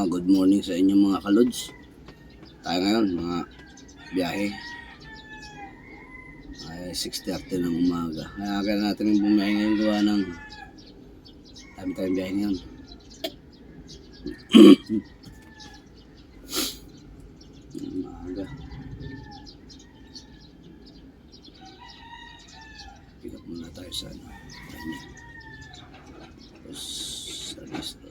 Good morning sa inyo mga kalods. Tayo ngayon mga biyahe ay 6:30 ng umaga. Kaya natin yung bumiyahe ngayon gawa ng dami tayong biyahe ngayon. Umaga. Pick up muna tayo sa ano. Tapos sa listo.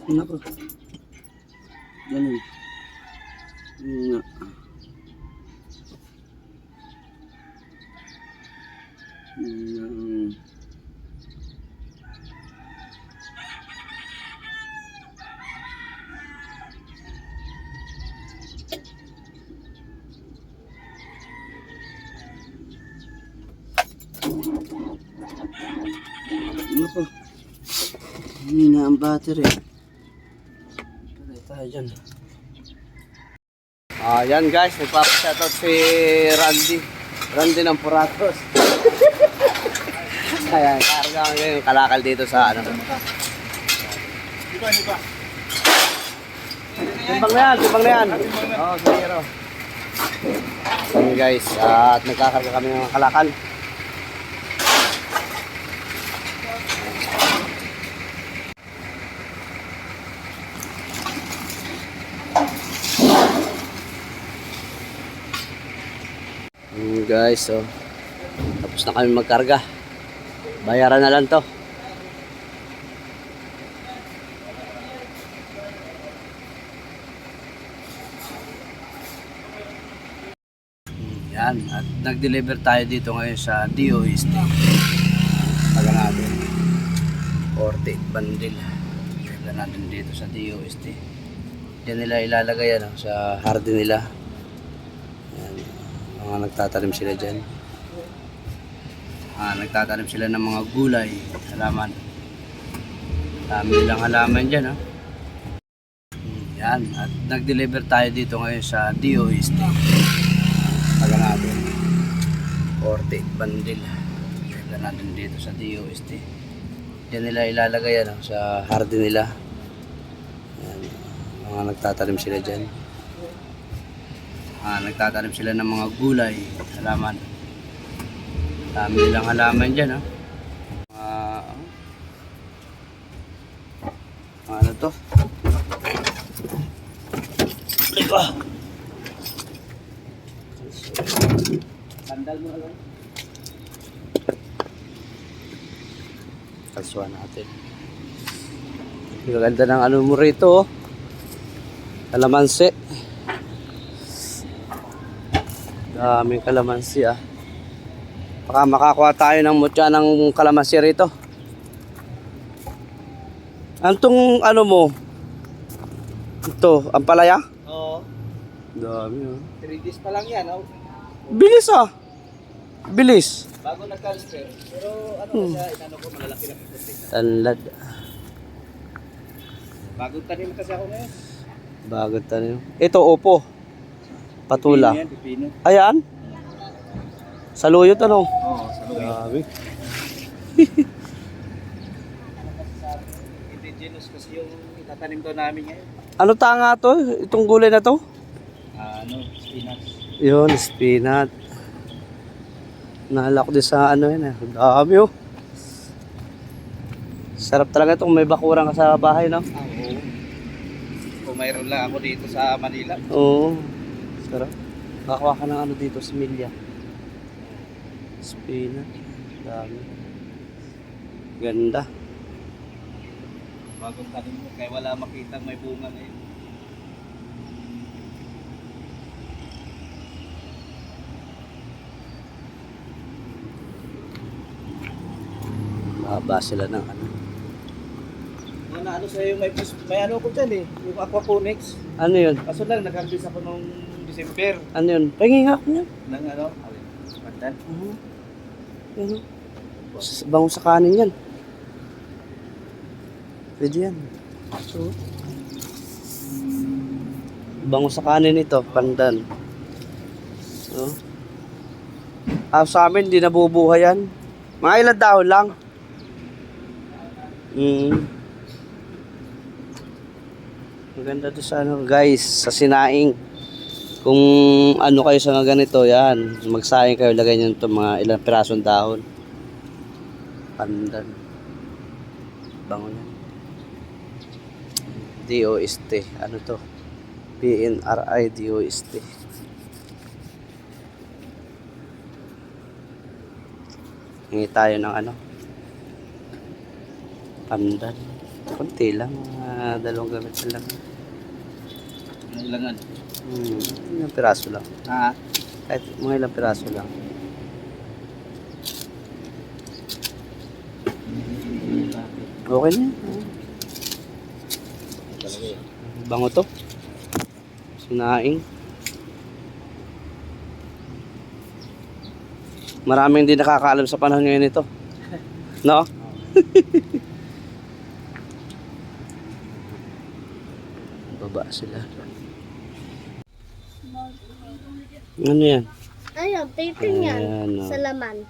Nako. Ganun. Nga. Nako. Hindi na ang battery. Tayo dyan. Yan guys, nagpapashoutout si Randy ng Puratos. Ayan, karga ngayon kalakal dito sa ano. Timbang na yan. Oo, zero. Ayan guys, at nagkakarga kami ng kalakal. Guys, so tapos na kami magkarga. Bayaran na lang to. Yan, at nag-deliver tayo dito ngayon sa DOST. Taga natin 48 bundle. Taga natin dito sa DOST. Yan nila ilalagay ano, sa hardin nila. Mga nagtatanim sila dyan. Nagtatanim sila ng mga gulay, halaman. Dami nilang halaman dyan. Yan, at nag-deliver tayo dito ngayon sa DOST. Taga natin 48 bundle. Taga natin dito sa DOST. Yan nila ilalagay ano, sa hardin nila. Yan, mga nagtatanim sila dyan. Nagtatanim sila ng mga gulay, halaman. Dami nilang halaman dyan. Ano to? Liko! Sandal mo lang. Kalsuan natin. Gaganda ng ano mo rito, oh. Kalamansi. Daming kalamansi ah. Baka makakuha tayo ng mutya ng kalamansi rito. Antong ano mo? Ito, ampalaya? Oo. Dami ah. 3 days pa lang yan. Oh. Bilis ah. Bilis. Bago nag-transfer. Pero ano siya, inano ko, malalaki na puti. Tanlad. Bagong tanim kasi ako ngayon. Bagong tanim. Ito, opo. Patula. Pipino yan, pipino. Ayan. Saluyot ano? Oo, saluyot. Grabe. Indigenous kasi yung itatanim daw namin ngayon. Ano tanga to? Itong gulay na to? Spinach. Yun, spinach. Nahala ko din sa ano yun eh. Dami oh. Sarap talaga itong may bakurang ka sa bahay, no? Oo. Kung mayroon lang ako dito sa Manila. Oo. Sarap. Kakakuha ka ng ano dito, similya. Spinach. Dami. Ganda. Bagong tanim mo, kaya wala makitang may bunga ngayon. Baba sila ng ano. Ano sa'yo, may ano ko dyan eh, yung aquaponics. Ano yun? Kaso lang, nag-harvest ako nung December. Ano yun? Pahingin nga ako niya. Nang ano, pandan. Ano? Bango sa kanin yan. Pwede yan. So, bango sa kanin ito, pandan. Oh. Sa amin, di nabubuhay yan. Mga ilang dahon lang. Maganda to sa ano, guys, sa sinaing. Kung ano kayo sa ganito, yan. Magsaing kayo, lagay nyo ito mga ilang pirasong dahon. Pandan. Bango yan. DOST. Ano to? PNRI DOST. Hingi tayo ng ano? Pandan. Kunti lang. Dalawang gamit lang. Ilangan. Ilang piraso lang. Ha? Kahit mga ilang piraso lang. Okay na. Bango to. Sinaing. Maraming hindi nakakaalam sa panahon ngayon ito. No? Baba sila. Ano yan? Ayun, taping yan. Ayan, oh. Sa laman.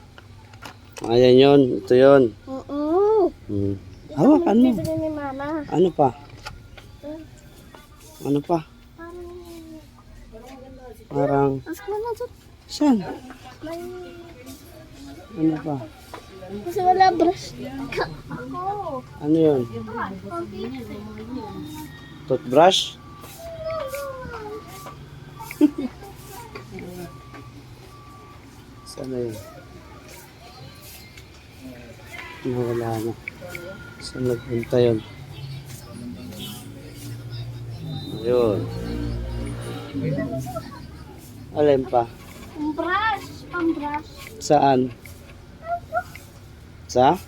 Ayan yun. Ito yun. Oo. Hawak, ano? Bibili ni Mama. Ano pa? Ano pa? Parang... Ask mo na dyan. Saan? May... Ano pa? Kasi wala brush. Ako. Ano yun? Toothbrush? Saan na yun? Nawala na. Saan nagpunta yun? Ayun. Alin pa? Brush. Pang-brush. Saan? Sa?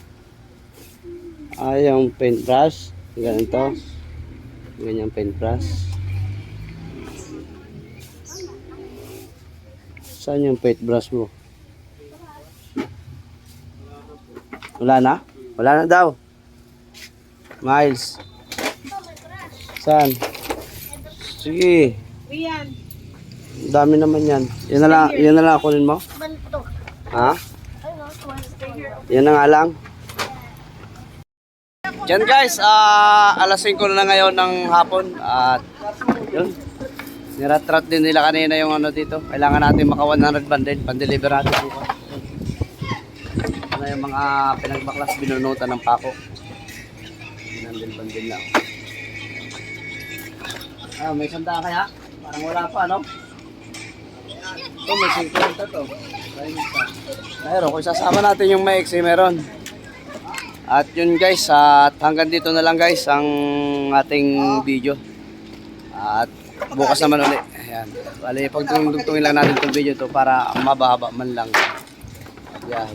Yung paintbrush. Ganito. Ganyan paintbrush. Saan yung paintbrush mo? Wala na? Wala na daw. Miles. Saan? Sige. Rian. Ang dami naman yan. Yan na lang kunin mo? Banto. Ha? Ano? Stay here. Yan na nga lang. Yan guys, alas 5 na ngayon ng hapon at yun. Niratrat din nila kanina yung ano dito. Kailangan natin maka 100 bundle, pan-deliver natin dito. Ano yung mga pinagbaklas binunutan ng pako. Bundle lang. May sandaan kaya? Parang wala pa, no? Ito, may 50 to. Pero kung sasama natin yung maiksi, meron. At yun guys, at hanggang dito na lang guys ang ating video. At bukas naman ulit. Ayan. Bali, pagtungtungin lang natin itong video to para mababa man lang. Ayan.